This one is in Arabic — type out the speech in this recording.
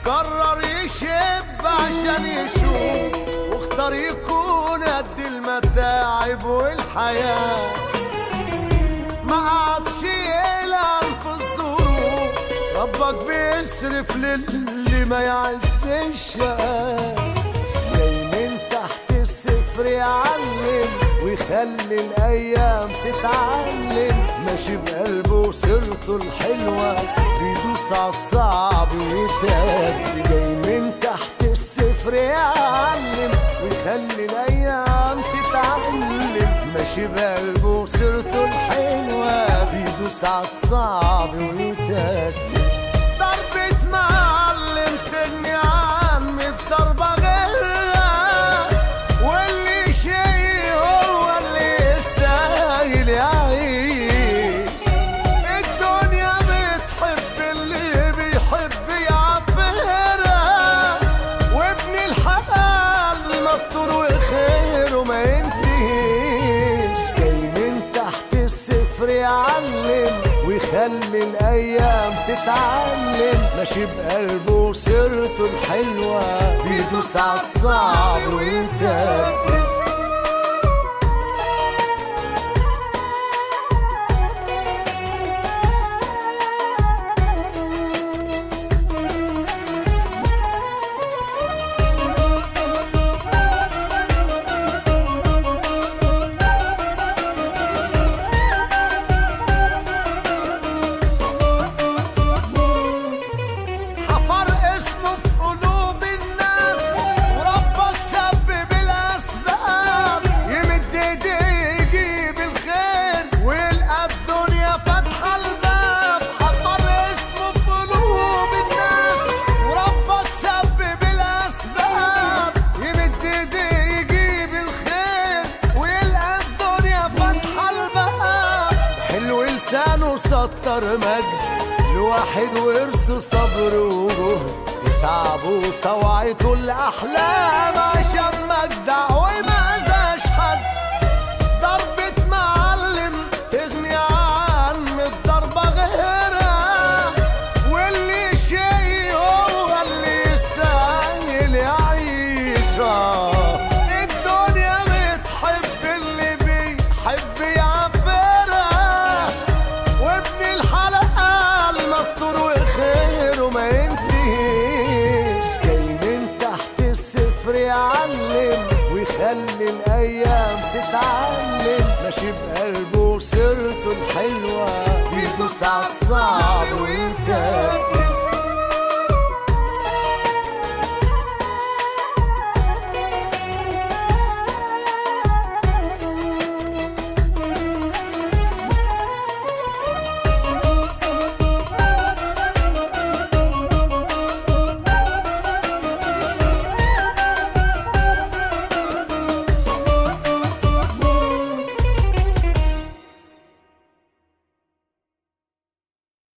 قرر يشب عشان يشوف، واختار يكون قد المتاعب والحياة، ما عادش يلعن في الظروف، ربك بيصرف للي ما يعزش. جاي من تحت الصفر يعلم ويخلي الايام تتعلم، ماشي بقلبه سيرته الحلوه بيدوس عالصعب ويتهد. جاي من تحت الصفر يعلم ويخلي الايام تتعلم، ماشي بقلبه سيرته الحلوه بيدوس عالصعب ويتهد. ضربة معلم تغني عن الضربة غيرها، واللي شيء هو اللي يستاهل يعيش. الدنيا بتحب اللي بيحب يعفرها، وابن الحلال مستور وخيره ما ينتهيش. جاي من تحت الصفر يعلم ويخلي الايام تتعلم، ماشي بقلبه سيرته الحلوه بيدوس عالصعب وينتهي. لسانه سطر مجد لواحد ورثه صبر وجهد، تعبه وطوعته الأحلام عشان مجدع وما أذاش حد. ضربة معلم تغني عن الضربة غيرها، واللي شيء هو اللي يستاهل يعيش. الدنيا بتحب اللي بيحب يعفرها، وابن الحلال مستور وخيره ما ينتهيش. جاي من تحت الصفر يعلم ويخلي الايام تتعلم، ماشي بقلبه سيرته الحلوه بيدوس عالصعب وينتهي.